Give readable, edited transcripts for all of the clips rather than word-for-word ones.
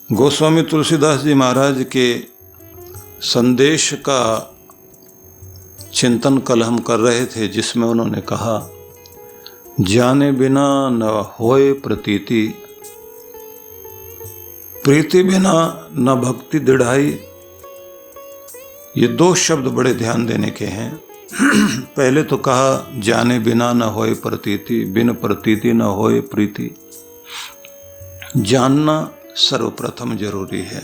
गोस्वामी तुलसीदास जी महाराज के संदेश का चिंतन कल हम कर रहे थे, जिसमें उन्होंने कहा, जाने बिना न होए प्रतीति, प्रीति बिना न भक्ति दृढ़ाई। ये दो शब्द बड़े ध्यान देने के हैं। पहले तो कहा जाने बिना न होए प्रतीति, बिन प्रतीति न होए प्रीति। जानना सर्वप्रथम जरूरी है,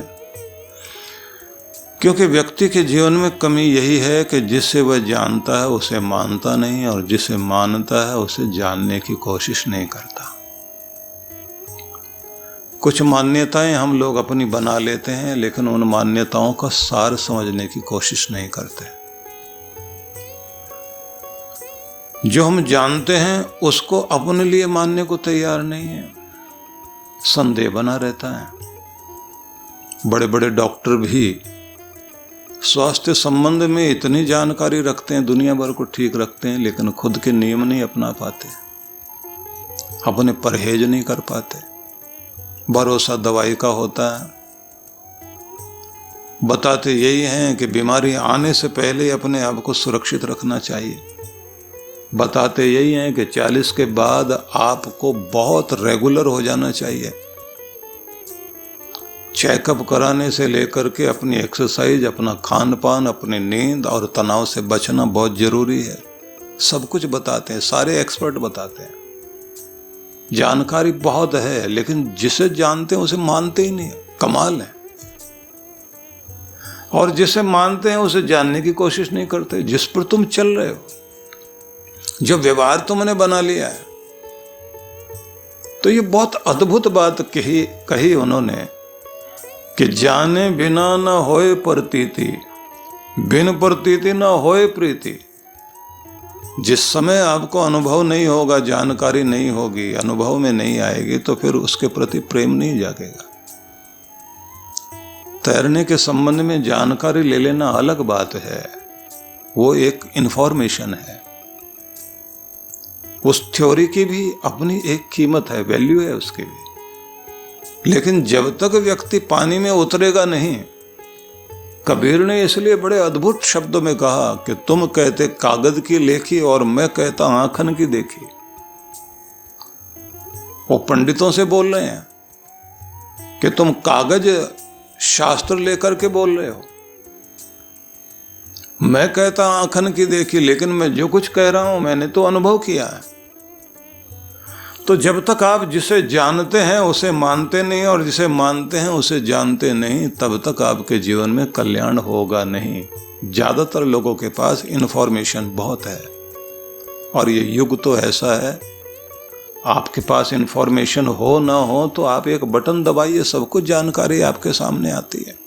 क्योंकि व्यक्ति के जीवन में कमी यही है कि जिसे वह जानता है उसे मानता नहीं, और जिसे मानता है उसे जानने की कोशिश नहीं करता। कुछ मान्यताएं हम लोग अपनी बना लेते हैं, लेकिन उन मान्यताओं का सार समझने की कोशिश नहीं करते। जो हम जानते हैं उसको अपने लिए मानने को तैयार नहीं है, संदेह बना रहता है। बड़े बड़े डॉक्टर भी स्वास्थ्य संबंध में इतनी जानकारी रखते हैं, दुनिया भर को ठीक रखते हैं, लेकिन खुद के नियम नहीं अपना पाते, अपने परहेज नहीं कर पाते। भरोसा दवाई का होता है। बताते यही हैं कि बीमारी आने से पहले अपने आप को सुरक्षित रखना चाहिए। बताते यही हैं कि 40 के बाद आपको बहुत रेगुलर हो जाना चाहिए। चेकअप कराने से लेकर के अपनी एक्सरसाइज, अपना खान पान, अपनी नींद और तनाव से बचना बहुत जरूरी है। सब कुछ बताते हैं, सारे एक्सपर्ट बताते हैं। जानकारी बहुत है, लेकिन जिसे जानते हैं उसे मानते ही नहीं। कमाल है। और जिसे मानते हैं उसे जानने की कोशिश नहीं करते। जिस पर तुम चल रहे हो, जो व्यवहार तुमने बना लिया है। तो ये बहुत अद्भुत बात कही उन्होंने कि जाने बिना न होए प्रतीति, बिन प्रतीति न होए प्रीति। जिस समय आपको अनुभव नहीं होगा, जानकारी नहीं होगी, अनुभव में नहीं आएगी, तो फिर उसके प्रति प्रेम नहीं जागेगा। तैरने के संबंध में जानकारी ले लेना अलग बात है, वो एक इंफॉर्मेशन है। उस थ्योरी की भी अपनी एक कीमत है, वैल्यू है उसकी भी। लेकिन जब तक व्यक्ति पानी में उतरेगा नहीं, कबीर ने इसलिए बड़े अद्भुत शब्दों में कहा कि तुम कहते कागज की लेखी और मैं कहता आंखन की देखी। वो पंडितों से बोल रहे हैं कि तुम कागज शास्त्र लेकर के बोल रहे हो, मैं कहता आंखन की देखी, लेकिन मैं जो कुछ कह रहा हूं मैंने तो अनुभव किया है। तो जब तक आप जिसे जानते हैं उसे मानते नहीं, और जिसे मानते हैं उसे जानते नहीं, तब तक आपके जीवन में कल्याण होगा नहीं। ज्यादातर लोगों के पास इंफॉर्मेशन बहुत है, और ये युग तो ऐसा है, आपके पास इंफॉर्मेशन हो ना हो तो आप एक बटन दबाइए, सब कुछ जानकारी आपके सामने आती है।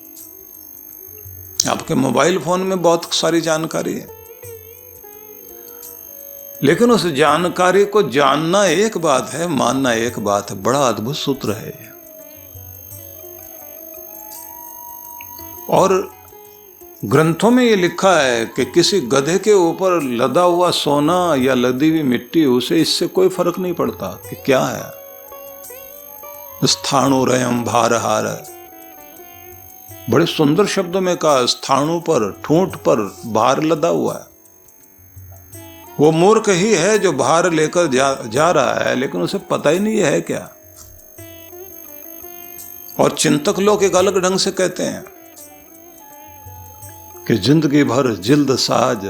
आपके मोबाइल फोन में बहुत सारी जानकारी है, लेकिन उस जानकारी को जानना एक बात है, मानना एक बात है। बड़ा अद्भुत सूत्र है ये। और ग्रंथों में ये लिखा है कि किसी गधे के ऊपर लदा हुआ सोना या लदी हुई मिट्टी, उसे इससे कोई फर्क नहीं पड़ता कि क्या है। स्थाणुरयम भारहार, बड़े सुंदर शब्दों में कहा। स्थाणु पर, ठूंठ पर भार लदा हुआ है। वो मूर्ख ही है जो भार लेकर जा रहा है, लेकिन उसे पता ही नहीं है क्या। और चिंतक लोग एक अलग ढंग से कहते हैं कि जिंदगी भर जिल्द साज,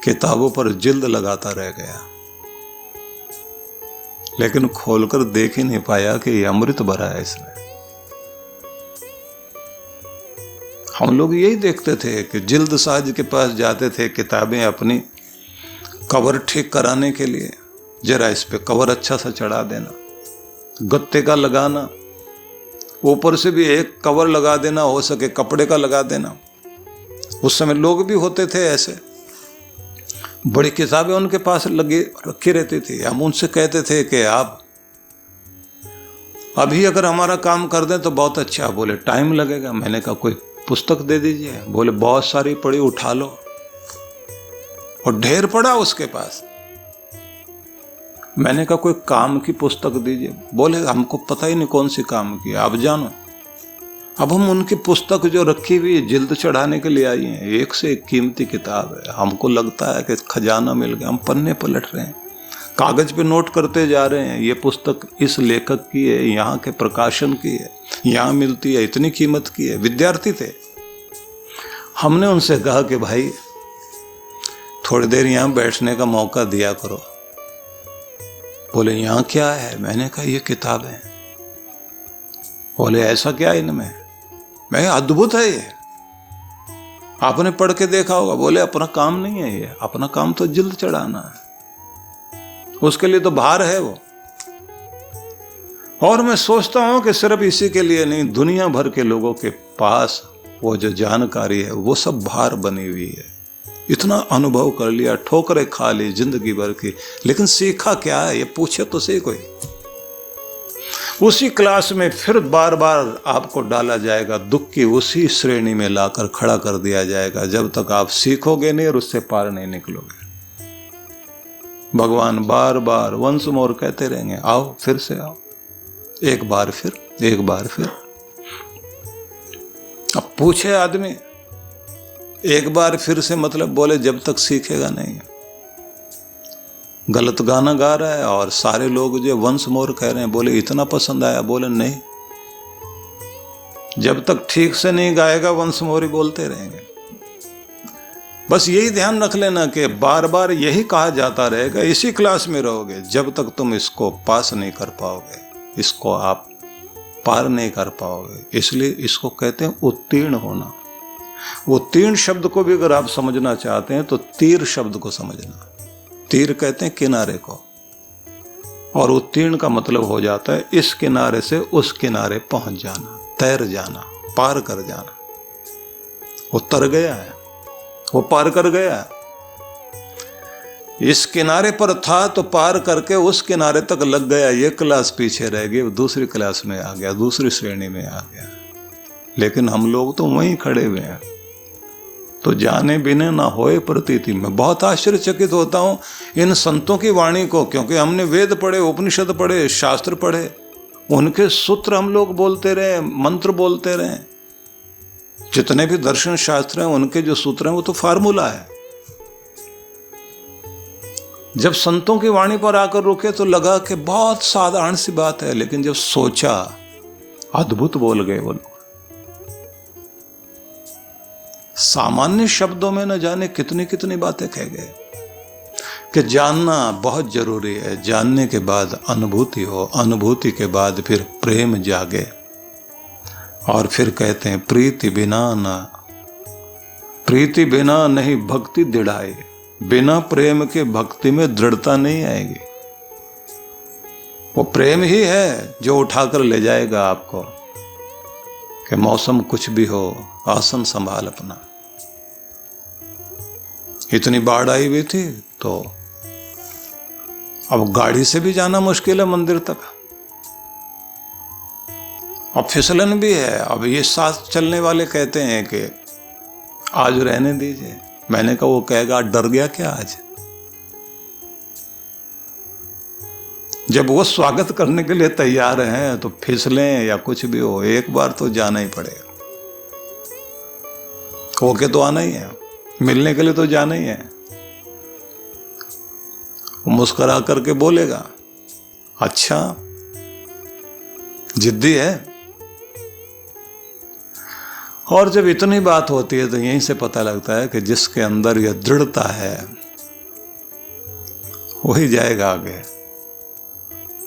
किताबों पर जिल्द लगाता रह गया, लेकिन खोलकर देख ही नहीं पाया कि ये अमृत भरा है इसमें। हम लोग यही देखते थे कि जिल्द साज के पास जाते थे किताबें अपनी कवर ठीक कराने के लिए। जरा इस पे कवर अच्छा सा चढ़ा देना, गत्ते का लगाना, ऊपर से भी एक कवर लगा देना, हो सके कपड़े का लगा देना। उस समय लोग भी होते थे ऐसे। बड़ी किताबें उनके पास लगी रखी रहती थी। हम उनसे कहते थे कि आप अभी अगर हमारा काम कर दें तो बहुत अच्छा। बोले टाइम लगेगा। मैंने कहा कोई पुस्तक दे दीजिए। बोले बहुत सारी पड़ी, उठा लो। और ढेर पड़ा उसके पास। मैंने कहा कोई काम की पुस्तक दीजिए। बोले हमको पता ही नहीं कौन सी काम की, आप जानो। अब हम उनकी पुस्तक जो रखी हुई है जिल्द चढ़ाने के लिए आई हैं, एक से एक कीमती किताब है। हमको लगता है कि खजाना मिल गया। हम पन्ने पलट रहे हैं, कागज पे नोट करते जा रहे हैं, ये पुस्तक इस लेखक की है, यहाँ के प्रकाशन की है, यहाँ मिलती है, इतनी कीमत की है। विद्यार्थी थे। हमने उनसे कहा कि भाई थोड़ी देर यहाँ बैठने का मौका दिया करो। बोले यहाँ क्या है? मैंने कहा ये किताब है। बोले ऐसा क्या है इनमें? मैं अद्भुत है ये, आपने पढ़ के देखा होगा। बोले अपना काम नहीं है ये, अपना काम तो जिल्द चढ़ाना है, उसके लिए तो भार है वो। और मैं सोचता हूं कि सिर्फ इसी के लिए नहीं, दुनिया भर के लोगों के पास वो जो जानकारी है वो सब भार बनी हुई है। इतना अनुभव कर लिया, ठोकरें खा ली जिंदगी भर की, लेकिन सीखा क्या है? ये पूछे तो सही कोई। उसी क्लास में फिर बार बार आपको डाला जाएगा, दुख की उसी श्रेणी में लाकर खड़ा कर दिया जाएगा, जब तक आप सीखोगे नहीं और उससे पार नहीं निकलोगे। भगवान बार बार वंस मोर कहते रहेंगे, आओ फिर से आओ, एक बार फिर, एक बार फिर। अब पूछे आदमी, एक बार फिर से मतलब बोले जब तक सीखेगा नहीं। गलत गाना गा रहा है और सारे लोग जो वंस मोर कह रहे हैं, बोले इतना पसंद आया। बोले नहीं, जब तक ठीक से नहीं गाएगा वंस मोर ही बोलते रहेंगे। बस यही ध्यान रख लेना कि बार बार यही कहा जाता रहेगा, इसी क्लास में रहोगे जब तक तुम इसको पास नहीं कर पाओगे, इसको आप पार नहीं कर पाओगे। इसलिए इसको कहते हैं उत्तीर्ण होना। उत्तीर्ण शब्द को भी अगर आप समझना चाहते हैं तो तीर शब्द को समझना। तीर कहते हैं किनारे को, और उत्तीर्ण का मतलब हो जाता है इस किनारे से उस किनारे पहुंच जाना, तैर जाना, पार कर जाना। वो तर गया है, वो पार कर गया है। इस किनारे पर था तो पार करके उस किनारे तक लग गया, ये क्लास पीछे रह गई, वो दूसरी क्लास में आ गया, दूसरी श्रेणी में आ गया। लेकिन हम लोग तो वहीं खड़े हुए हैं। तो जाने बिने ना होए प्रतीति। मैं बहुत आश्चर्यचकित होता हूं इन संतों की वाणी को, क्योंकि हमने वेद पढ़े, उपनिषद पढ़े, शास्त्र पढ़े, उनके सूत्र हम लोग बोलते रहे, मंत्र बोलते रहे। जितने भी दर्शन शास्त्र हैं उनके जो सूत्र हैं वो तो फार्मूला है। जब संतों की वाणी पर आकर रुके तो लगा कि बहुत साधारण सी बात है, लेकिन जब सोचा, अद्भुत बोल गए वो लोग। सामान्य शब्दों में न जाने कितनी कितनी बातें कह गए कि जानना बहुत जरूरी है, जानने के बाद अनुभूति हो, अनुभूति के बाद फिर प्रेम जागे। और फिर कहते हैं प्रीति बिना नहीं भक्ति दृढ़ाई। बिना प्रेम के भक्ति में दृढ़ता नहीं आएगी। वो प्रेम ही है जो उठाकर ले जाएगा आपको कि मौसम कुछ भी हो, आसन संभाल अपना। इतनी बाढ़ आई हुई थी तो अब गाड़ी से भी जाना मुश्किल है मंदिर तक। अब फिसलन भी है। अब ये साथ चलने वाले कहते हैं कि आज रहने दीजिए। मैंने कहा वो कहेगा डर गया क्या आज? जब वो स्वागत करने के लिए तैयार हैं तो फिसलें या कुछ भी हो, एक बार तो जाना ही पड़ेगा। होके तो आना ही है, मिलने के लिए तो जाना ही है। वो मुस्कुरा करके बोलेगा, अच्छा जिद्दी है। और जब इतनी बात होती है तो यहीं से पता लगता है कि जिसके अंदर यह दृढ़ता है वही जाएगा आगे।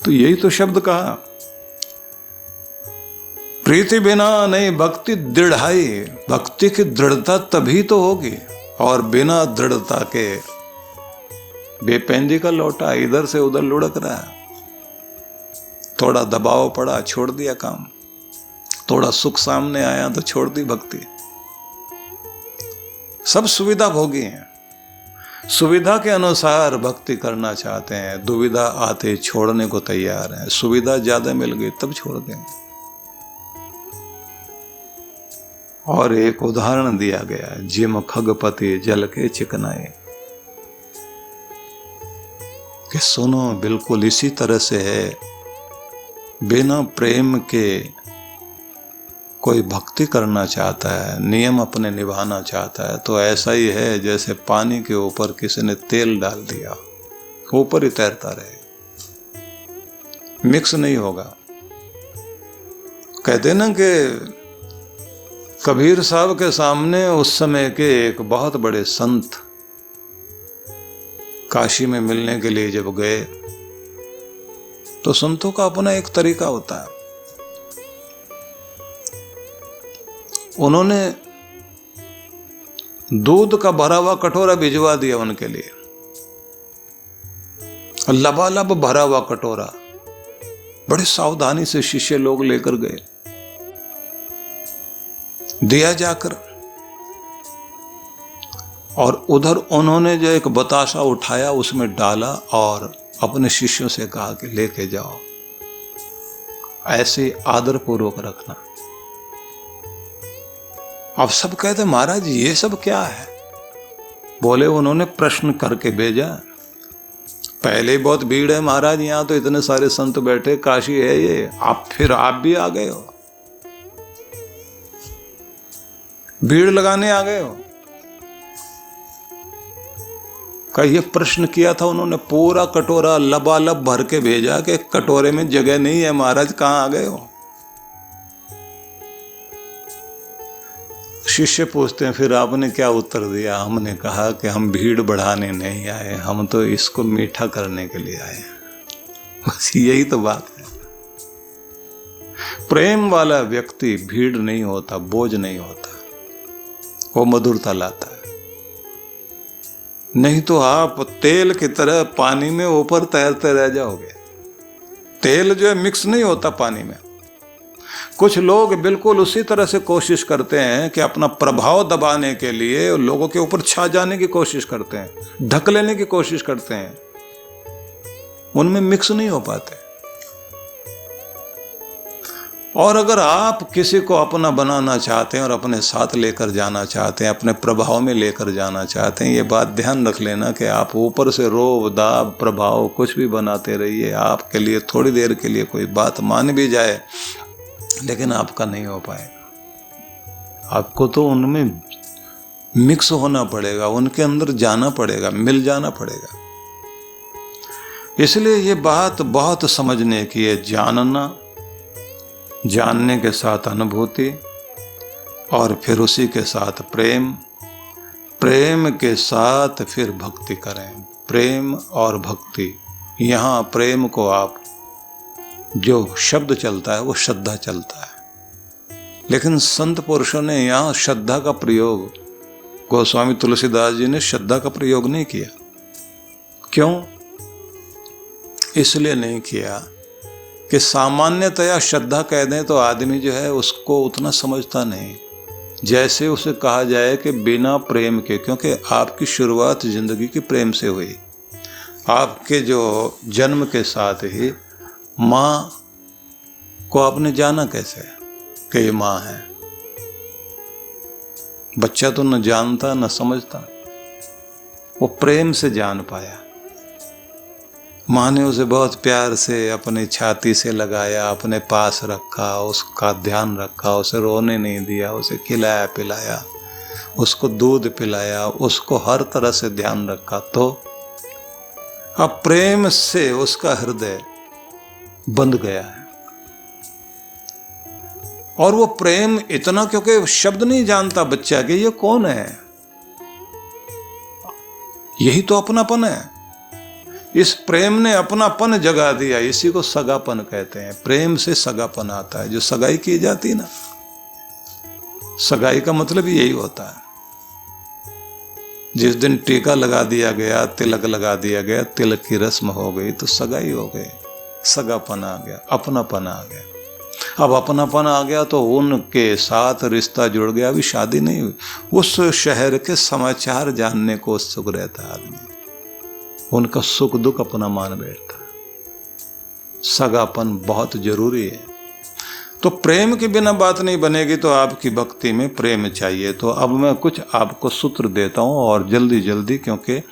तो यही तो शब्द कहा, प्रीति बिना नहीं भक्ति दृढ़ाई। भक्ति की दृढ़ता तभी तो होगी, और बिना दृढ़ता के बेपेंदी का लोटा इधर से उधर लुढ़क रहा है। थोड़ा दबाव पड़ा, छोड़ दिया काम। थोड़ा सुख सामने आया तो छोड़ दी भक्ति। सब सुविधा भोगी हैं, सुविधा के अनुसार भक्ति करना चाहते हैं, दुविधा आते छोड़ने को तैयार हैं। सुविधा ज्यादा मिल गई तब छोड़ देंगे। और एक उदाहरण दिया गया, जिम खगपति जल के चिकनाए, कि सुनो बिल्कुल इसी तरह से है, बिना प्रेम के कोई भक्ति करना चाहता है, नियम अपने निभाना चाहता है, तो ऐसा ही है जैसे पानी के ऊपर किसी ने तेल डाल दिया, ऊपर ही तैरता रहे, मिक्स नहीं होगा। कहते ना कि कबीर साहब के सामने उस समय के एक बहुत बड़े संत काशी में मिलने के लिए जब गए, तो संतों का अपना एक तरीका होता है। उन्होंने दूध का भरा हुआ कटोरा भिजवा दिया उनके लिए, लबालब भरा हुआ कटोरा, बड़े सावधानी से शिष्य लोग लेकर गए, दिया जाकर, और उधर उन्होंने जो एक बताशा उठाया उसमें डाला और अपने शिष्यों से कहा कि लेके जाओ, ऐसे आदर पूर्वक रखना। अब सब कहते महाराज ये सब क्या है? बोले उन्होंने प्रश्न करके भेजा, पहले ही बहुत भीड़ है महाराज, यहां तो इतने सारे संत बैठे, काशी है ये, आप भी आ गए हो, भीड़ लगाने आ गए हो। का ये प्रश्न किया था उन्होंने, पूरा कटोरा लबालब भर के भेजा कि कटोरे में जगह नहीं है महाराज, कहां आ गए हो? शिष्य पूछते हैं फिर आपने क्या उत्तर दिया? हमने कहा कि हम भीड़ बढ़ाने नहीं आए, हम तो इसको मीठा करने के लिए आए। बस यही तो बात है। प्रेम वाला व्यक्ति भीड़ नहीं होता, बोझ नहीं होता, वो मधुरता लाता है। नहीं तो आप तेल की तरह पानी में ऊपर तैरते रह जाओगे। तेल जो है मिक्स नहीं होता पानी में। कुछ लोग बिल्कुल उसी तरह से कोशिश करते हैं कि अपना प्रभाव दबाने के लिए लोगों के ऊपर छा जाने की कोशिश करते हैं, ढक लेने की कोशिश करते हैं, उनमें मिक्स नहीं हो पाते। और अगर आप किसी को अपना बनाना चाहते हैं और अपने साथ लेकर जाना चाहते हैं, अपने प्रभाव में लेकर जाना चाहते हैं, ये बात ध्यान रख लेना कि आप ऊपर से रोब दाब प्रभाव कुछ भी बनाते रहिए, आपके लिए थोड़ी देर के लिए कोई बात मान भी जाए लेकिन आपका नहीं हो पाएगा। आपको तो उनमें मिक्स होना पड़ेगा, उनके अंदर जाना पड़ेगा, मिल जाना पड़ेगा। इसलिए ये बात बहुत समझने की है, जानना, जानने के साथ अनुभूति, और फिर उसी के साथ प्रेम, प्रेम के साथ फिर भक्ति करें। प्रेम और भक्ति, यहाँ प्रेम को आप जो शब्द चलता है वो श्रद्धा चलता है, लेकिन संत पुरुषों ने यहाँ श्रद्धा का प्रयोग, गोस्वामी तुलसीदास जी ने श्रद्धा का प्रयोग नहीं किया। क्यों? इसलिए नहीं किया कि सामान्यतया श्रद्धा कह दें तो आदमी जो है उसको उतना समझता नहीं, जैसे उसे कहा जाए कि बिना प्रेम के, क्योंकि आपकी शुरुआत जिंदगी की प्रेम से हुई। आपके जो जन्म के साथ ही माँ को आपने जाना कैसे कि ये माँ है? बच्चा तो न जानता न समझता, वो प्रेम से जान पाया। माँ ने उसे बहुत प्यार से अपनी छाती से लगाया, अपने पास रखा, उसका ध्यान रखा, उसे रोने नहीं दिया, उसे खिलाया पिलाया, उसको दूध पिलाया, उसको हर तरह से ध्यान रखा। तो अब प्रेम से उसका हृदय बंध गया है। और वो प्रेम इतना, क्योंकि शब्द नहीं जानता बच्चा कि ये कौन है, यही तो अपनापन है। इस प्रेम ने अपनापन जगा दिया, इसी को सगापन कहते हैं। प्रेम से सगापन आता है, जो सगाई की जाती है ना, सगाई का मतलब यही होता है। जिस दिन टीका लगा दिया गया, तिलक लगा दिया गया, तिलक की रस्म हो गई, तो सगाई हो गई, सगापन आ गया, अपनापन आ गया। अब अपनापन आ गया तो उनके साथ रिश्ता जुड़ गया। अभी शादी नहीं हुई, उस शहर के समाचार जानने को उत्सुक रहता आदमी, उनका सुख दुख अपना मान बैठता। सगापन बहुत जरूरी है। तो प्रेम के बिना बात नहीं बनेगी, तो आपकी भक्ति में प्रेम चाहिए। तो अब मैं कुछ आपको सूत्र देता हूं और जल्दी जल्दी, क्योंकि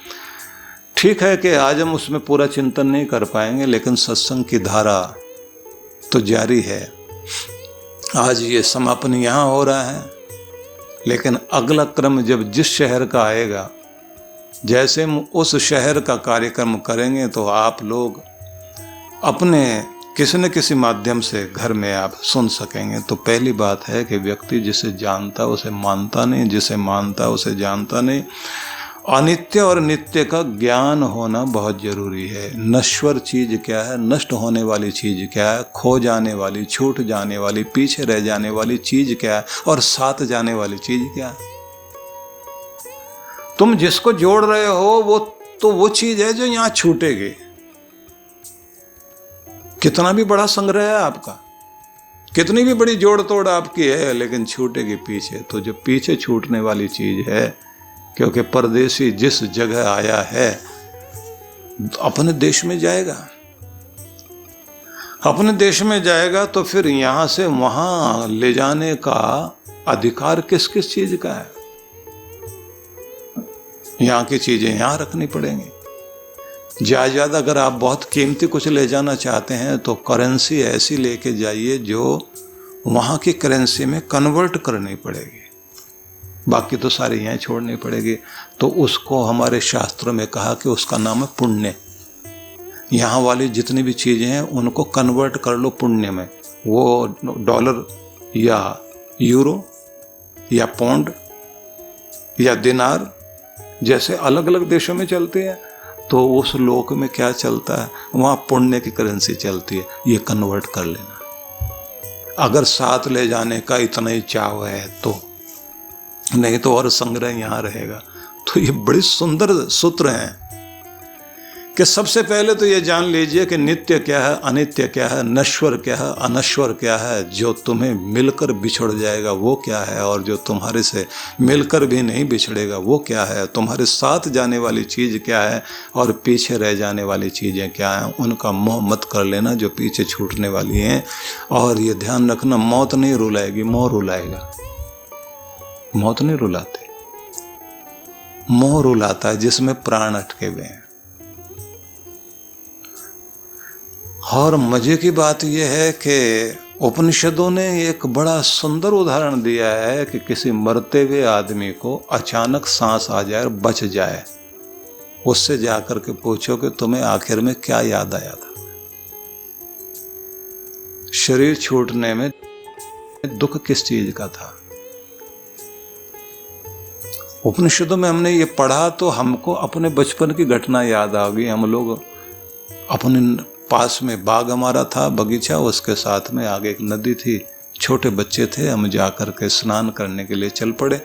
ठीक है कि आज हम उसमें पूरा चिंतन नहीं कर पाएंगे, लेकिन सत्संग की धारा तो जारी है। आज ये समापन यहाँ हो रहा है, लेकिन अगला क्रम जब जिस शहर का आएगा, जैसे हम उस शहर का कार्यक्रम करेंगे तो आप लोग अपने किसी न किसी माध्यम से घर में आप सुन सकेंगे। तो पहली बात है कि व्यक्ति जिसे जानता उसे मानता नहीं, जिसे मानता उसे जानता नहीं। अनित्य और नित्य का ज्ञान होना बहुत जरूरी है। नश्वर चीज क्या है, नष्ट होने वाली चीज क्या है, खो जाने वाली, छूट जाने वाली, पीछे रह जाने वाली चीज क्या है, और साथ जाने वाली चीज क्या है। तुम जिसको जोड़ रहे हो वो चीज है जो यहां छूटेगी। कितना भी बड़ा संग्रह है आपका, कितनी भी बड़ी जोड़ तोड़ आपकी है, लेकिन छूटेगी पीछे। तो जो पीछे छूटने वाली चीज है, क्योंकि परदेसी जिस जगह आया है अपने देश में जाएगा, अपने देश में जाएगा, तो फिर यहां से वहां ले जाने का अधिकार किस किस चीज का है। यहाँ की चीजें यहाँ रखनी पड़ेंगी। ज्यादा अगर आप बहुत कीमती कुछ ले जाना चाहते हैं तो करेंसी ऐसी लेके जाइए जो वहाँ की करेंसी में कन्वर्ट करनी पड़ेगी, बाकी तो सारी यहाँ छोड़नी पड़ेगी। तो उसको हमारे शास्त्रों में कहा कि उसका नाम है पुण्य। यहाँ वाली जितनी भी चीज़ें हैं उनको कन्वर्ट कर लो पुण्य में। वो डॉलर या यूरो या पौंड या दिनार जैसे अलग अलग देशों में चलते हैं, तो उस लोक में क्या चलता है, वहाँ पुण्य की करेंसी चलती है। ये कन्वर्ट कर लेना। अगर साथ ले जाने का इतना ही चाव है तो, नहीं तो और संग्रह यहाँ रहेगा। तो ये बड़ी सुंदर सूत्र हैं कि सबसे पहले तो ये जान लीजिए कि नित्य क्या है, अनित्य क्या है, नश्वर क्या है, अनश्वर क्या है। जो तुम्हें मिलकर बिछड़ जाएगा वो क्या है, और जो तुम्हारे से मिलकर भी नहीं बिछड़ेगा वो क्या है। तुम्हारे साथ जाने वाली चीज़ क्या है और पीछे रह जाने वाली चीज़ें क्या हैं। उनका मोह मत कर लेना जो पीछे छूटने वाली हैं। और ये ध्यान रखना, मौत नहीं रुलाएगी, मोह रुलाएगा। मौत नहीं रुलाते, मोह रुलाता है जिसमें प्राण अटके हुए हैं। और मजे की बात यह है कि उपनिषदों ने एक बड़ा सुंदर उदाहरण दिया है कि किसी मरते हुए आदमी को अचानक सांस आ जाए और बच जाए, उससे जाकर के पूछो कि तुम्हें आखिर में क्या याद आया था। शरीर छूटने में दुख किस चीज का था। उपनिषदों में हमने ये पढ़ा तो हमको अपने बचपन की घटना याद आ गई। हम लोग अपने पास में बाग हमारा था, बगीचा, उसके साथ में आगे एक नदी थी। छोटे बच्चे थे, हम जाकर के स्नान करने के लिए चल पड़े।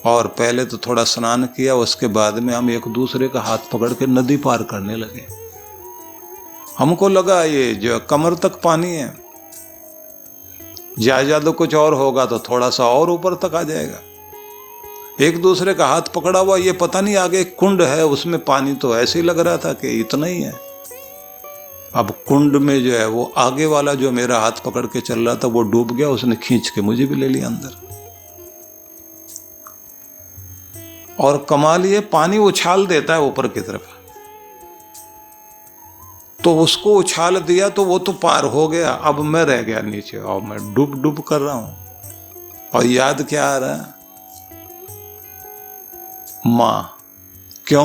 और पहले तो थोड़ा स्नान किया, उसके बाद में हम एक दूसरे का हाथ पकड़ के नदी पार करने लगे। हमको लगा ये जो कमर तक पानी है, ज्यादा कुछ और होगा तो थोड़ा सा और ऊपर तक आ जाएगा। एक दूसरे का हाथ पकड़ा हुआ, ये पता नहीं आगे एक कुंड है, उसमें पानी तो ऐसे ही लग रहा था कि इतना ही है। अब कुंड में जो है वो आगे वाला जो मेरा हाथ पकड़ के चल रहा था वो डूब गया, उसने खींच के मुझे भी ले लिया अंदर। और कमाल ये पानी उछाल देता है ऊपर की तरफ, तो उसको उछाल दिया तो वो तो पार हो गया। अब मैं रह गया नीचे और मैं डूब डूब कर रहा हूं। और याद क्या आ रहा है, मां। क्यों?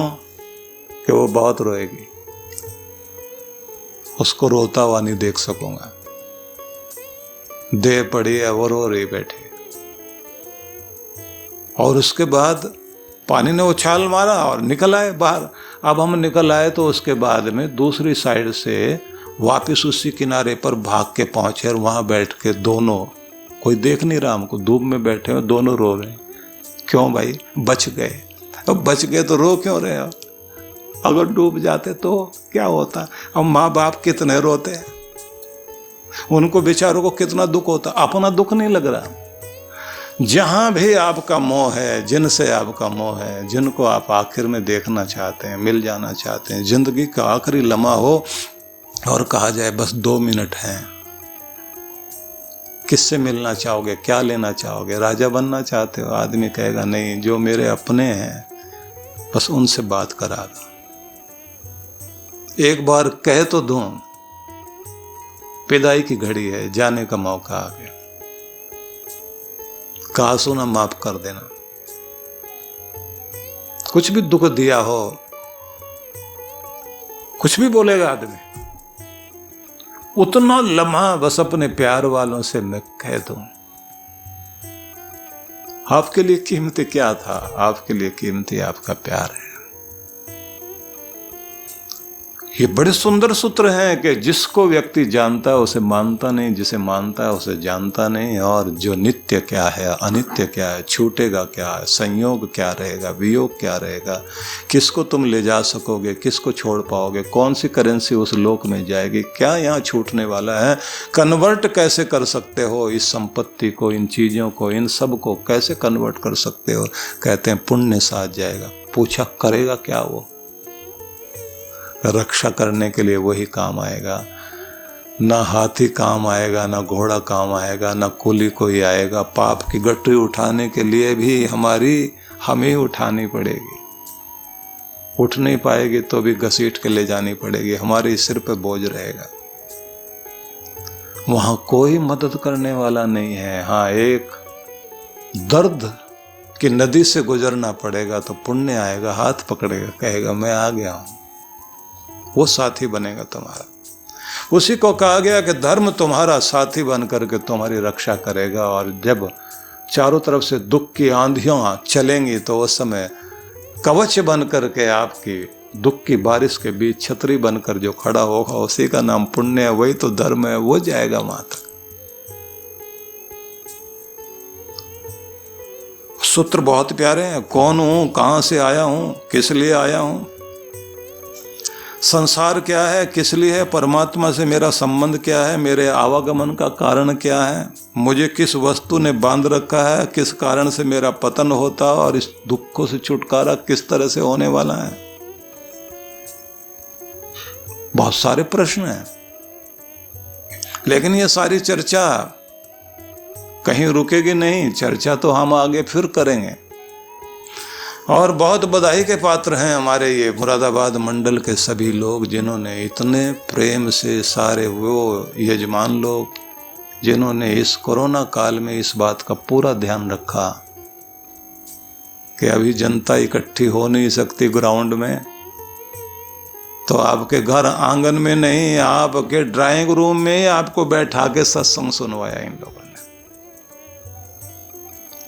कि वो बहुत रोएगी, उसको रोता हुआ नहीं देख सकूंगा। देह पड़ी है, वो रो रही बैठी। और उसके बाद पानी ने उछाल मारा और निकल आए बाहर। अब हम निकल आए तो उसके बाद में दूसरी साइड से वापस उसी किनारे पर भाग के पहुंचे और वहां बैठ के दोनों, कोई देख नहीं रहा हमको, धूप में बैठे हो, दोनों रो रहे हैं। क्यों भाई? बच गए। अब बच गए तो रो क्यों रहे हो? अगर डूब जाते तो क्या होता? अब माँ बाप कितने रोते हैं, उनको बेचारों को कितना दुख होता। अपना दुख नहीं लग रहा। जहां भी आपका मोह है, जिनसे आपका मोह है, जिनको आप आखिर में देखना चाहते हैं, मिल जाना चाहते हैं, जिंदगी का आखिरी लम्हा हो और कहा जाए बस 2 मिनट हैं, किससे मिलना चाहोगे? क्या लेना चाहोगे? राजा बनना चाहते हो? आदमी कहेगा नहीं, जो मेरे अपने हैं बस उनसे बात करा दो। एक बार कह तो दूं, विदाई की घड़ी है, जाने का मौका आ गया, कहा सुना माफ कर देना। कुछ भी दुख दिया हो, कुछ भी बोलेगा आदमी, उतना लम्हा बस अपने प्यार वालों से मैं कह दूं, आपके लिए कीमती क्या था, आपके लिए कीमती आपका प्यार है। ये बड़े सुंदर सूत्र हैं कि जिसको व्यक्ति जानता है उसे मानता नहीं, जिसे मानता है उसे जानता नहीं, और जो नित्य क्या है, अनित्य क्या है, छूटेगा क्या है, संयोग क्या रहेगा, वियोग क्या रहेगा, किसको तुम ले जा सकोगे, किसको छोड़ पाओगे, कौन सी करेंसी उस लोक में जाएगी, क्या यहाँ छूटने वाला है, कन्वर्ट कैसे कर सकते हो इस संपत्ति को, इन चीज़ों को, इन सब को कैसे कन्वर्ट कर सकते हो। कहते हैं पुण्य साथ जाएगा। पूछा करेगा क्या वो? रक्षा करने के लिए वही काम आएगा, ना हाथी काम आएगा, ना घोड़ा काम आएगा, ना कुली कोई आएगा। पाप की गठरी उठाने के लिए भी हमें ही उठानी पड़ेगी, उठ नहीं पाएगी तो भी घसीट के ले जानी पड़ेगी, हमारे सिर पे बोझ रहेगा। वहां कोई मदद करने वाला नहीं है। हाँ, एक दर्द की नदी से गुजरना पड़ेगा तो पुण्य आएगा, हाथ पकड़ेगा, कहेगा मैं आ गया हूं, वो साथी बनेगा तुम्हारा। उसी को कहा गया कि धर्म तुम्हारा साथी बन करके तुम्हारी रक्षा करेगा। और जब चारों तरफ से दुख की आंधियां चलेंगी तो उस समय कवच बन करके आपकी दुख की बारिश के बीच छतरी बनकर जो खड़ा होगा, उसी का नाम पुण्य है, वही तो धर्म है, वो जाएगा वहां तक। सूत्र बहुत प्यारे हैं। कौन हूं, कहां से आया हूं, किस लिए आया हूं, संसार क्या है, किस लिए है, परमात्मा से मेरा संबंध क्या है, मेरे आवागमन का कारण क्या है, मुझे किस वस्तु ने बांध रखा है, किस कारण से मेरा पतन होता, और इस दुखों से छुटकारा किस तरह से होने वाला है। बहुत सारे प्रश्न हैं, लेकिन ये सारी चर्चा कहीं रुकेगी नहीं। चर्चा तो हम आगे फिर करेंगे। और बहुत बधाई के पात्र हैं हमारे ये मुरादाबाद मंडल के सभी लोग, जिन्होंने इतने प्रेम से, सारे वो यजमान लोग जिन्होंने इस कोरोना काल में इस बात का पूरा ध्यान रखा कि अभी जनता इकट्ठी हो नहीं सकती ग्राउंड में, तो आपके घर आंगन में नहीं, आपके ड्राइंग रूम में आपको बैठा के सत्संग सुनवाया इन लोगों ने,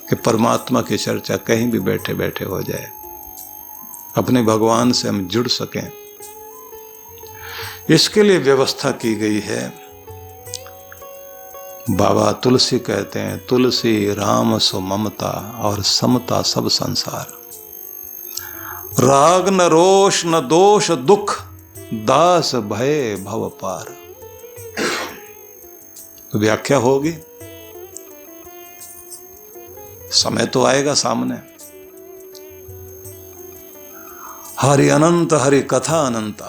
कि परमात्मा की चर्चा कहीं भी बैठे बैठे हो जाए, अपने भगवान से हम जुड़ सकें। इसके लिए व्यवस्था की गई है। बाबा तुलसी कहते हैं, तुलसी राम सो ममता, और समता सब संसार, राग न रोष न दोष दुख, दास भय भव पार। तो व्याख्या होगी, समय तो आएगा सामने। हरि अनंत, हरि कथा अनंत।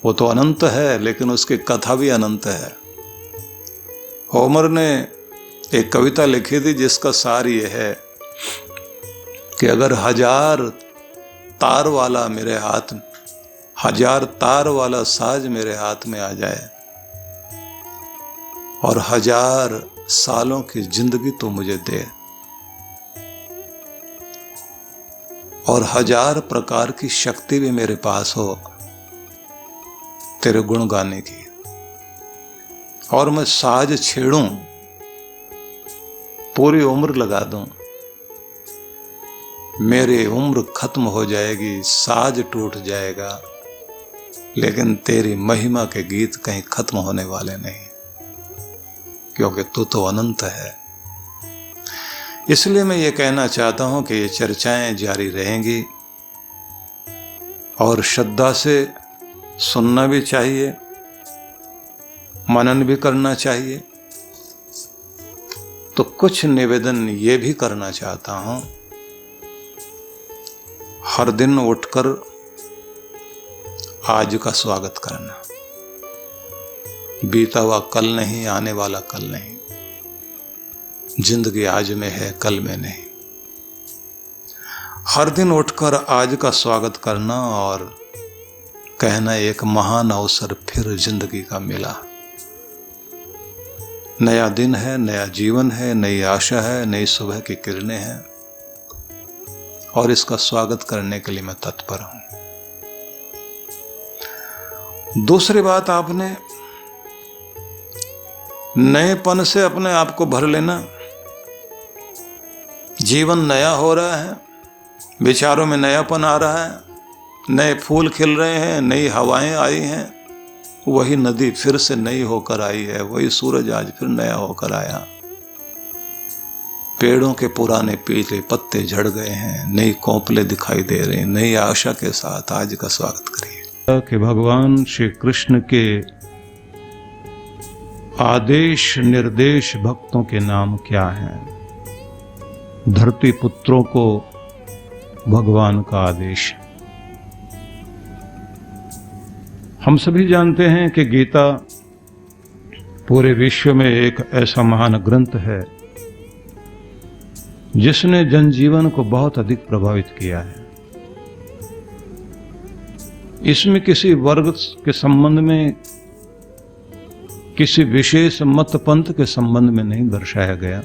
वो तो अनंत है, लेकिन उसकी कथा भी अनंत है। होमर ने एक कविता लिखी थी जिसका सार ये है कि अगर 1000 तार वाला मेरे हाथ, 1000 तार वाला साज मेरे हाथ में आ जाए, और 1000 सालों की जिंदगी तो मुझे दे, और 1000 प्रकार की शक्ति भी मेरे पास हो तेरे गुण गाने की, और मैं साज छेड़ूं, पूरी उम्र लगा दूं, मेरी उम्र खत्म हो जाएगी, साज टूट जाएगा, लेकिन तेरी महिमा के गीत कहीं खत्म होने वाले नहीं, क्योंकि तू तो अनंत है। इसलिए मैं ये कहना चाहता हूं कि ये चर्चाएं जारी रहेंगी, और श्रद्धा से सुनना भी चाहिए, मनन भी करना चाहिए। तो कुछ निवेदन ये भी करना चाहता हूं, हर दिन उठकर आज का स्वागत करना। बीता हुआ कल नहीं, आने वाला कल नहीं, जिंदगी आज में है, कल में नहीं। हर दिन उठकर आज का स्वागत करना, और कहना एक महान अवसर फिर जिंदगी का मिला। नया दिन है, नया जीवन है, नई आशा है, नई सुबह की किरणें हैं और इसका स्वागत करने के लिए मैं तत्पर हूं। दूसरी बात, आपने नएपन से अपने आप को भर लेना। जीवन नया हो रहा है, विचारों में नयापन आ रहा है, नए फूल खिल रहे हैं, नई हवाएं आई हैं, वही नदी फिर से नई होकर आई है, वही सूरज आज फिर नया होकर आया। पेड़ों के पुराने पीले पत्ते झड़ गए हैं, नई कोंपले दिखाई दे रही हैं। नई आशा के साथ आज का स्वागत करिए कि भगवान श्री कृष्ण के आदेश निर्देश भक्तों के नाम क्या हैं। धरती पुत्रों को भगवान का आदेश। हम सभी जानते हैं कि गीता पूरे विश्व में एक ऐसा महान ग्रंथ है जिसने जनजीवन को बहुत अधिक प्रभावित किया है। इसमें किसी वर्ग के संबंध में, किसी विशेष मत पंथ के संबंध में नहीं दर्शाया गया।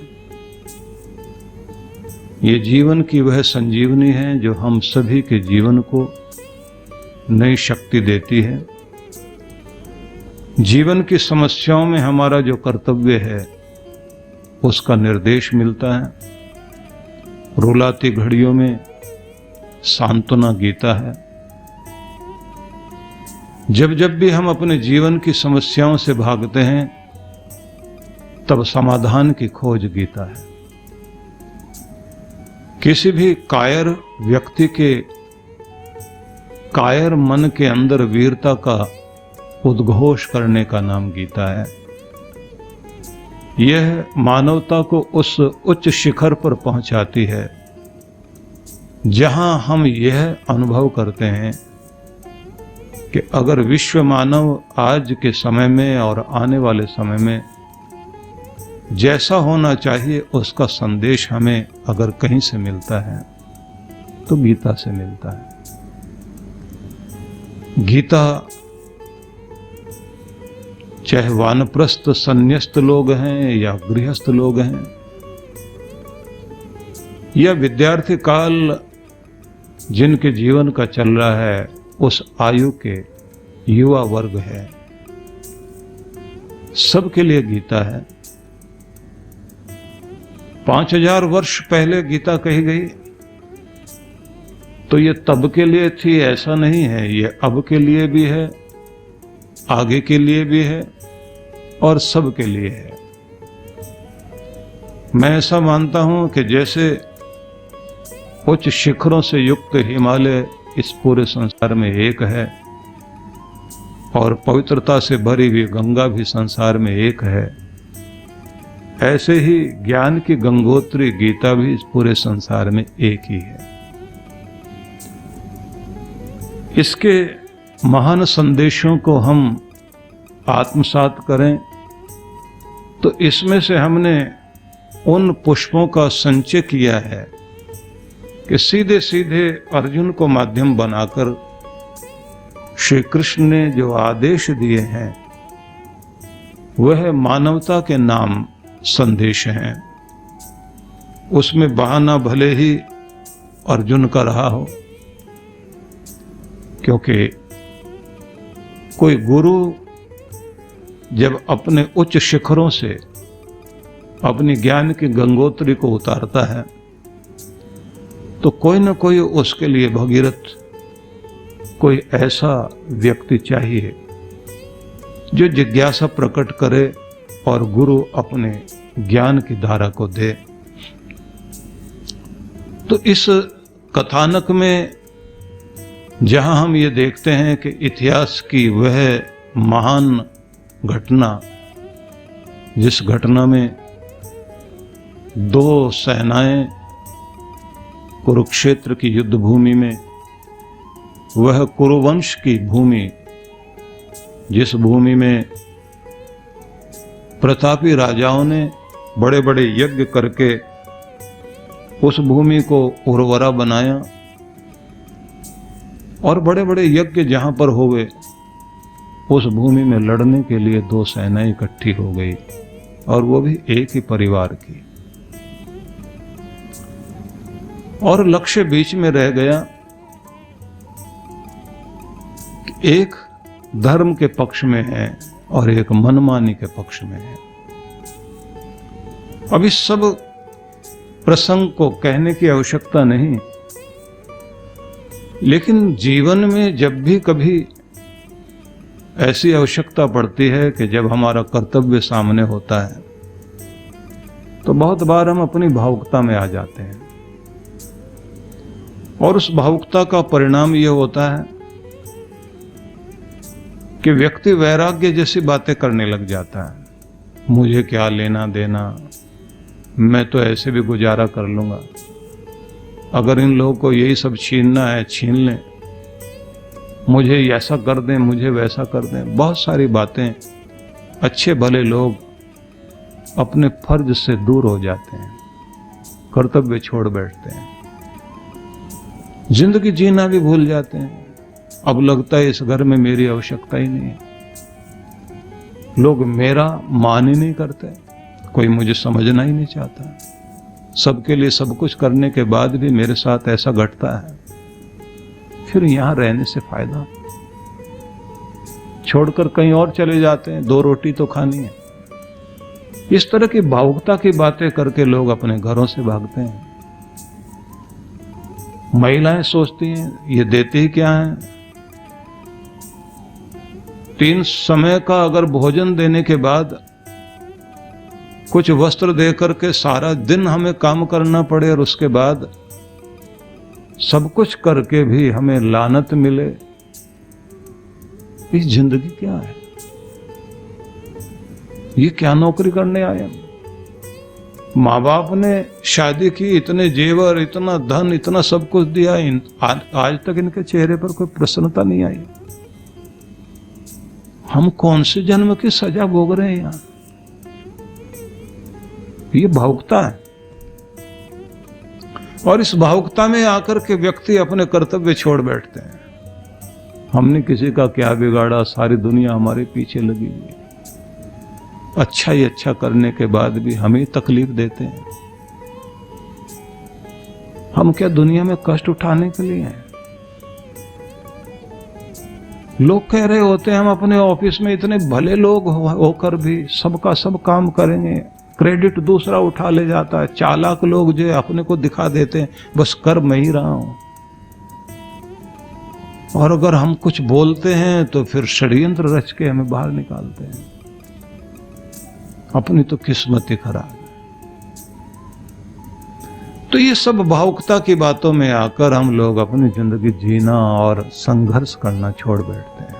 ये जीवन की वह संजीवनी है जो हम सभी के जीवन को नई शक्ति देती है। जीवन की समस्याओं में हमारा जो कर्तव्य है उसका निर्देश मिलता है। रुलाती घड़ियों में सांत्वना गीता है। जब जब भी हम अपने जीवन की समस्याओं से भागते हैं तब समाधान की खोज गीता है। किसी भी कायर व्यक्ति के कायर मन के अंदर वीरता का उद्घोष करने का नाम गीता है। यह मानवता को उस उच्च शिखर पर पहुंचाती है जहां हम यह अनुभव करते हैं कि अगर विश्व मानव आज के समय में और आने वाले समय में जैसा होना चाहिए उसका संदेश हमें अगर कहीं से मिलता है तो गीता से मिलता है। गीता चाहे वानप्रस्थ संन्यस्त लोग हैं या गृहस्थ लोग हैं या विद्यार्थी काल जिनके जीवन का चल रहा है, उस आयु के युवा वर्ग है, सबके लिए गीता है। 5000 वर्ष पहले गीता कही गई तो ये तब के लिए थी ऐसा नहीं है, ये अब के लिए भी है, आगे के लिए भी है और सब के लिए है। मैं ऐसा मानता हूं कि जैसे उच्च शिखरों से युक्त हिमालय इस पूरे संसार में एक है और पवित्रता से भरी हुई गंगा भी संसार में एक है, ऐसे ही ज्ञान की गंगोत्री गीता भी इस पूरे संसार में एक ही है। इसके महान संदेशों को हम आत्मसात करें तो इसमें से हमने उन पुष्पों का संचय किया है कि सीधे सीधे अर्जुन को माध्यम बनाकर श्री कृष्ण ने जो आदेश दिए हैं वह मानवता के नाम संदेश हैं। उसमें बहाना भले ही अर्जुन का रहा हो, क्योंकि कोई गुरु जब अपने उच्च शिखरों से अपनी ज्ञान की गंगोत्री को उतारता है तो कोई न कोई उसके लिए भगीरथ, कोई ऐसा व्यक्ति चाहिए जो जिज्ञासा प्रकट करे और गुरु अपने ज्ञान की धारा को दे। तो इस कथानक में जहां हम ये देखते हैं कि इतिहास की वह महान घटना, जिस घटना में दो सेनाएं कुरुक्षेत्र की युद्ध भूमि में, वह कुरुवंश की भूमि जिस भूमि में प्रतापी राजाओं ने बड़े बड़े यज्ञ करके उस भूमि को उर्वरा बनाया, और बड़े बड़े यज्ञ जहां पर होवे, उस भूमि में लड़ने के लिए 2 सेनाएं इकट्ठी हो गई, और वो भी एक ही परिवार की। और लक्ष्य बीच में रह गया, एक धर्म के पक्ष में है और एक मनमानी के पक्ष में है। अब इस सब प्रसंग को कहने की आवश्यकता नहीं, लेकिन जीवन में जब भी कभी ऐसी आवश्यकता पड़ती है कि जब हमारा कर्तव्य सामने होता है, तो बहुत बार हम अपनी भावुकता में आ जाते हैं, और उस भावुकता का परिणाम यह होता है कि व्यक्ति वैराग्य जैसी बातें करने लग जाता है। मुझे क्या लेना देना, मैं तो ऐसे भी गुजारा कर लूंगा, अगर इन लोगों को यही सब छीनना है छीन लें, मुझे ऐसा कर दें, मुझे वैसा कर दें। बहुत सारी बातें, अच्छे भले लोग अपने फर्ज से दूर हो जाते हैं, कर्तव्य छोड़ बैठते हैं, जिंदगी जीना भी भूल जाते हैं। अब लगता है इस घर में मेरी आवश्यकता ही नहीं है, लोग मेरा मान ही नहीं करते, कोई मुझे समझना ही नहीं चाहता, सबके लिए सब कुछ करने के बाद भी मेरे साथ ऐसा घटता है, फिर यहां रहने से फायदा, छोड़कर कहीं और चले जाते हैं, 2 रोटी तो खानी है। इस तरह की भावुकता की बातें करके लोग अपने घरों से भागते हैं। महिलाएं सोचती हैं ये देते ही क्या है, 3 समय का अगर भोजन देने के बाद कुछ वस्त्र देकर के सारा दिन हमें काम करना पड़े, और उसके बाद सब कुछ करके भी हमें लानत मिले, ये जिंदगी क्या है? ये क्या नौकरी करने आए? माँ बाप ने शादी की, इतने जेवर, इतना धन, इतना सब कुछ दिया, आज तक इनके चेहरे पर कोई प्रसन्नता नहीं आई। हम कौन से जन्म की सजा भोग रहे हैं यहां? ये भावुकता है, और इस भावुकता में आकर के व्यक्ति अपने कर्तव्य छोड़ बैठते हैं। हमने किसी का क्या बिगाड़ा, सारी दुनिया हमारे पीछे लगी हुई है, अच्छा ही अच्छा करने के बाद भी हमें तकलीफ देते हैं। हम क्या दुनिया में कष्ट उठाने के लिए हैं? लोग कह रहे होते हैं हम अपने ऑफिस में इतने भले लोग होकर भी सबका सब काम करेंगे, क्रेडिट दूसरा उठा ले जाता है। चालाक लोग जो अपने को दिखा देते हैं बस कर मैं ही रहा हूं, और अगर हम कुछ बोलते हैं तो फिर षड्यंत्र रच के हमें बाहर निकालते हैं। अपनी तो किस्मत ही खराब है। तो ये सब भावुकता की बातों में आकर हम लोग अपनी जिंदगी जीना और संघर्ष करना छोड़ बैठते हैं।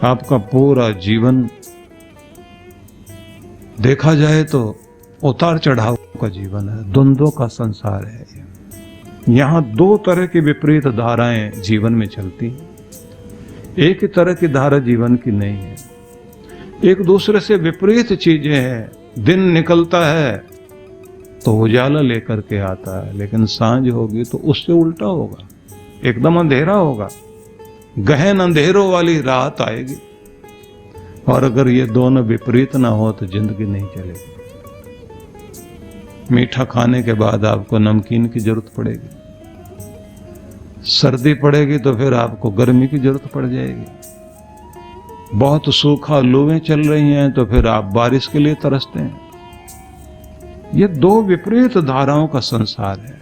आपका पूरा जीवन देखा जाए तो उतार चढ़ाव का जीवन है, द्वंद्वों का संसार है। यहां 2 तरह की विपरीत धाराएं जीवन में चलती हैं। एक ही तरह की धारा जीवन की नहीं है, एक दूसरे से विपरीत चीजें हैं। दिन निकलता है तो उजाला लेकर के आता है, लेकिन सांझ होगी तो उससे उल्टा होगा, एकदम अंधेरा होगा, गहन अंधेरों वाली रात आएगी। और अगर ये दोनों विपरीत ना हो तो जिंदगी नहीं चलेगी। मीठा खाने के बाद आपको नमकीन की जरूरत पड़ेगी, सर्दी पड़ेगी तो फिर आपको गर्मी की जरूरत पड़ जाएगी, बहुत सूखा लूएं चल रही हैं तो फिर आप बारिश के लिए तरसते हैं। ये 2 विपरीत धाराओं का संसार है,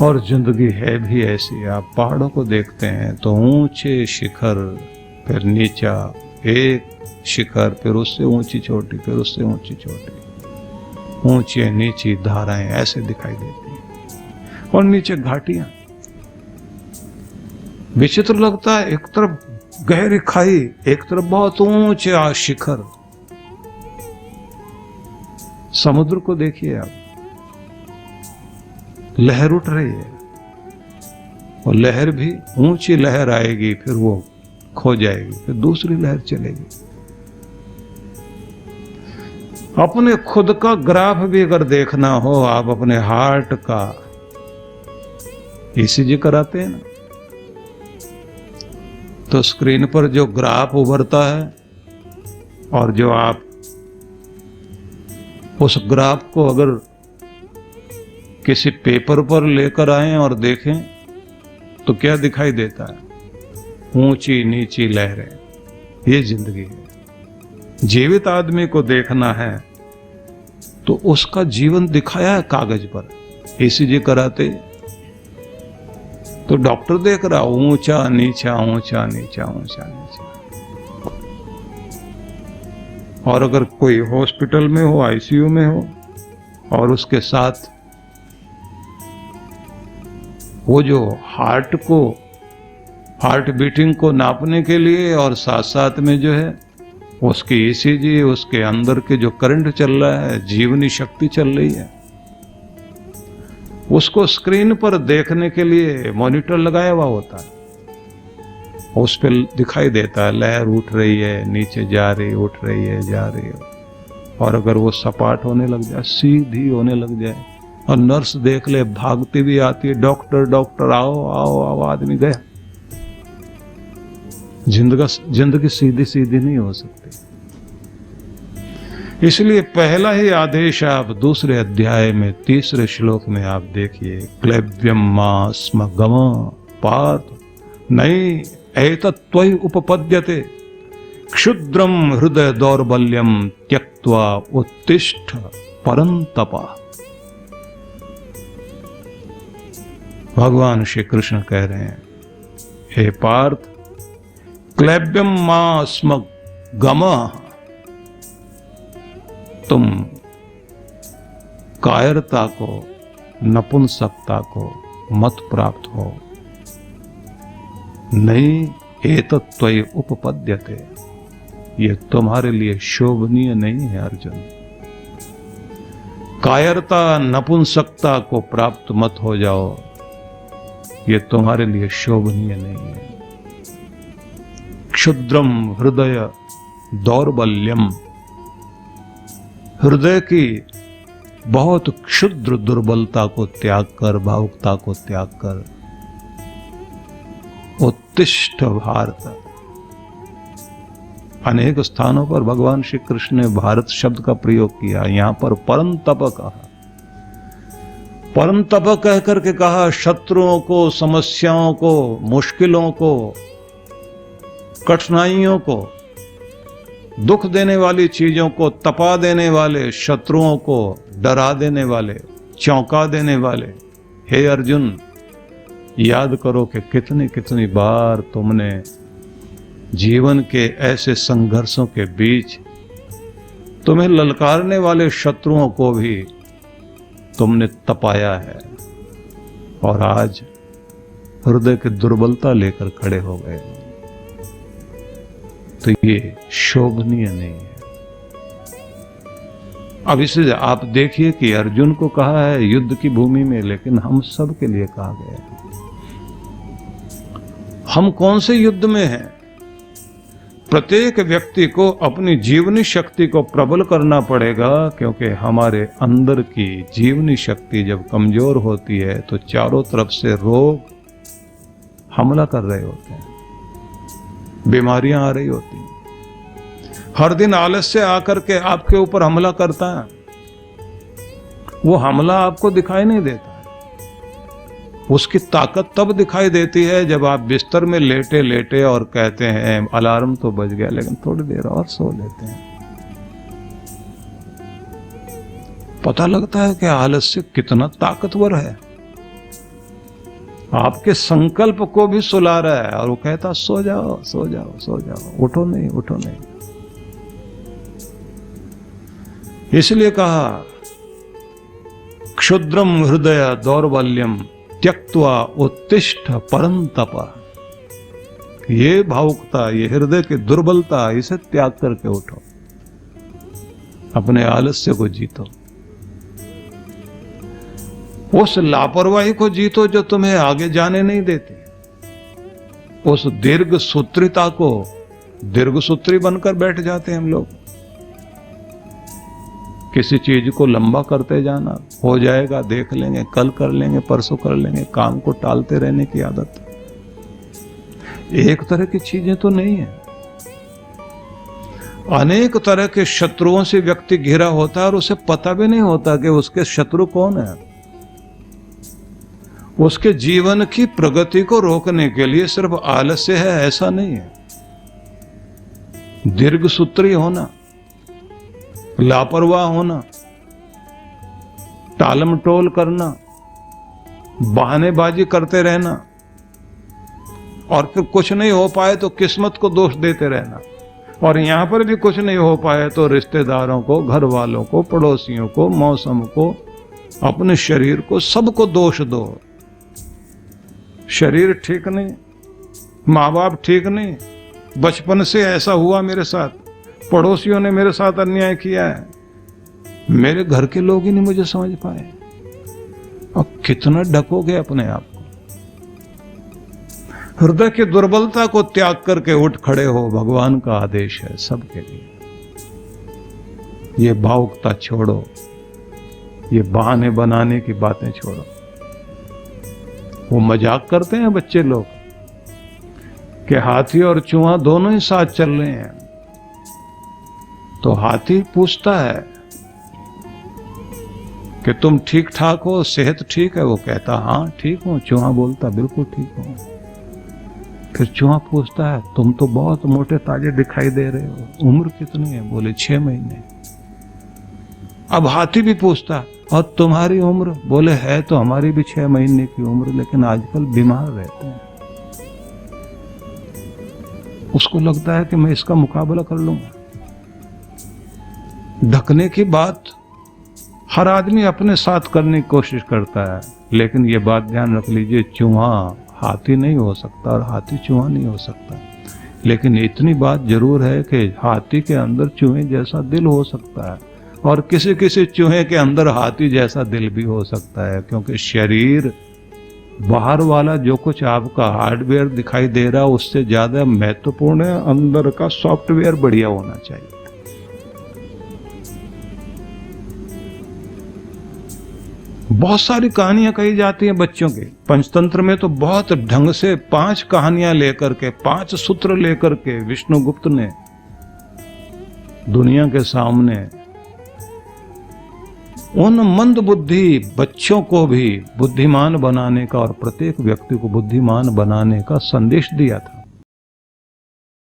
और जिंदगी है भी ऐसी। आप पहाड़ों को देखते हैं तो ऊंचे शिखर, फिर नीचा एक शिखर, फिर उससे ऊंची चोटी, फिर उससे ऊंची चोटी, ऊंची नीची धाराएं ऐसे दिखाई देती हैं, और नीचे घाटियां। विचित्र लगता है, एक तरफ गहरी खाई, एक तरफ बहुत ऊंचे शिखर। समुद्र को देखिए आप, लहर उठ रही है, और लहर भी ऊंची लहर आएगी, फिर वो खो जाएगी, फिर दूसरी लहर चलेगी। अपने खुद का ग्राफ भी अगर देखना हो, आप अपने हार्ट का ईसीजी कराते हैं ना, तो स्क्रीन पर जो ग्राफ उभरता है और जो आप उस ग्राफ को अगर किसी पेपर पर लेकर आए और देखें तो क्या दिखाई देता है? ऊंची नीची लहरें। ये जिंदगी है। जीवित आदमी को देखना है तो उसका जीवन दिखाया है कागज पर। ईसीजी कराते तो डॉक्टर देख रहा ऊंचा नीचा ऊंचा नीचा ऊंचा नीचा। और अगर कोई हॉस्पिटल में हो, आईसीयू में हो, और उसके साथ वो जो हार्ट बीटिंग को नापने के लिए और साथ साथ में जो है उसकी ईसीजी, उसके अंदर के जो करंट चल रहा है, जीवनी शक्ति चल रही है, उसको स्क्रीन पर देखने के लिए मॉनिटर लगाया हुआ होता है। उस पर दिखाई देता है लहर उठ रही है, नीचे जा रही, उठ रही है, जा रही है। और अगर वो सपाट होने लग जाए, सीधी होने लग जाए, और नर्स देख ले, भागती भी आती है, डॉक्टर डॉक्टर आओ आओ आओ, आदमी गया। जिंदगी सीधी सीधी नहीं हो सकती। इसलिए पहला ही आदेश आप दूसरे अध्याय में 3 श्लोक में आप देखिए, क्लैव्यम मा स्म गम पार्थ नई एतत्त्वयि उपपद्यते क्षुद्रम हृदय दौर्बल्यम त्यक्त्वा उत्तिष्ठ परंतपा। भगवान श्री कृष्ण कह रहे हैं, हे पार्थ, क्लैव्यम मा स्म गम, तुम कायरता को, नपुंसकता को मत प्राप्त हो। नहीं एतत्त्वयि उपपद्यते, ये तुम्हारे लिए शोभनीय नहीं है अर्जुन। कायरता नपुंसकता को प्राप्त मत हो जाओ, ये तुम्हारे लिए शोभनीय नहीं है। क्षुद्रम हृदय दौर्बल्यम, हृदय की बहुत क्षुद्र दुर्बलता को त्याग कर, भावुकता को त्याग कर उत्तिष्ठ भारत। अनेक स्थानों पर भगवान श्री कृष्ण ने भारत शब्द का प्रयोग किया। यहां पर परम तप कहा, परम तप कह करके कहा, शत्रुओं को, समस्याओं को, मुश्किलों को, कठिनाइयों को, दुख देने वाली चीजों को तपा देने वाले, शत्रुओं को डरा देने वाले, चौंका देने वाले। हे अर्जुन, याद करो कि कितनी कितनी बार तुमने जीवन के ऐसे संघर्षों के बीच तुम्हें ललकारने वाले शत्रुओं को भी तुमने तपाया है, और आज हृदय की दुर्बलता लेकर खड़े हो गए, तो ये शोभनीय नहीं है। अब इसे आप देखिए कि अर्जुन को कहा है युद्ध की भूमि में, लेकिन हम सब के लिए कहा गया है। हम कौन से युद्ध में हैं? प्रत्येक व्यक्ति को अपनी जीवनी शक्ति को प्रबल करना पड़ेगा, क्योंकि हमारे अंदर की जीवनी शक्ति जब कमजोर होती है तो चारों तरफ से रोग हमला कर रहे होते हैं, बीमारियां आ रही होती हैं। हर दिन आलस्य आकर के आपके ऊपर हमला करता है। वो हमला आपको दिखाई नहीं देता, उसकी ताकत तब दिखाई देती है जब आप बिस्तर में लेटे लेटे और कहते हैं अलार्म तो बज गया, लेकिन थोड़ी देर और सो लेते हैं। पता लगता है कि आलस्य कितना ताकतवर है, आपके संकल्प को भी सुला रहा है, और वो कहता सो जाओ सो जाओ सो जाओ, उठो नहीं उठो नहीं। इसलिए कहा क्षुद्रम हृदय दौर्बल्यम त्यक्त्वा उत्तिष्ठ परंतप। ये भावुकता, ये हृदय की दुर्बलता, इसे त्याग करके उठो, अपने आलस्य को जीतो, उस लापरवाही को जीतो जो तुम्हें आगे जाने नहीं देती, उस दीर्घ सूत्रिता को, दीर्घ सूत्री बनकर बैठ जाते हैं हम लोग किसी चीज को लंबा करते जाना, हो जाएगा, देख लेंगे, कल कर लेंगे, परसों कर लेंगे, काम को टालते रहने की आदत। एक तरह की चीजें तो नहीं है, अनेक तरह के शत्रुओं से व्यक्ति घिरा होता है और उसे पता भी नहीं होता कि उसके शत्रु कौन है। उसके जीवन की प्रगति को रोकने के लिए सिर्फ आलस्य है ऐसा नहीं है। दीर्घसूत्री होना, लापरवाह होना, टालमटोल करना, बहानेबाजी करते रहना और फिर कुछ नहीं हो पाए तो किस्मत को दोष देते रहना, और यहां पर भी कुछ नहीं हो पाए तो रिश्तेदारों को, घर वालों को, पड़ोसियों को, मौसम को, अपने शरीर को, सबको दोष दो। शरीर ठीक नहीं, माँ बाप ठीक नहीं, बचपन से ऐसा हुआ मेरे साथ, पड़ोसियों ने मेरे साथ अन्याय किया है, मेरे घर के लोग ही नहीं मुझे समझ पाए। अब कितना ढकोगे अपने आप को। हृदय की दुर्बलता को त्याग करके उठ खड़े हो, भगवान का आदेश है सबके लिए। ये भावुकता छोड़ो, ये बहाने बनाने की बातें छोड़ो। वो मजाक करते हैं बच्चे लोग कि हाथी और चूहा दोनों ही साथ चल रहे हैं, तो हाथी पूछता है कि तुम ठीक ठाक हो, सेहत ठीक है? वो कहता हाँ ठीक हूं। चूहा बोलता बिल्कुल ठीक हूं। फिर चूहा पूछता है तुम तो बहुत मोटे ताजे दिखाई दे रहे हो, उम्र कितनी है? बोले 6 महीने। अब हाथी भी पूछता और तुम्हारी उम्र? बोले है तो हमारी भी 6 महीने की उम्र, लेकिन आजकल बीमार रहते हैं। उसको लगता है कि मैं इसका मुकाबला कर लूंगा। ढकने की बात हर आदमी अपने साथ करने की कोशिश करता है, लेकिन ये बात ध्यान रख लीजिए, चूहा हाथी नहीं हो सकता और हाथी चूहा नहीं हो सकता। लेकिन इतनी बात जरूर है कि हाथी के अंदर चूहे जैसा दिल हो सकता है और किसी किसी चूहे के अंदर हाथी जैसा दिल भी हो सकता है, क्योंकि शरीर बाहर वाला जो कुछ आपका हार्डवेयर दिखाई दे रहा है उससे ज्यादा महत्वपूर्ण है अंदर का सॉफ्टवेयर बढ़िया होना चाहिए। बहुत सारी कहानियां कही जाती हैं बच्चों के। पंचतंत्र में तो बहुत ढंग से 5 कहानियां लेकर के, 5 सूत्र लेकर के विष्णुगुप्त ने दुनिया के सामने उन मंद बुद्धि बच्चों को भी बुद्धिमान बनाने का और प्रत्येक व्यक्ति को बुद्धिमान बनाने का संदेश दिया था।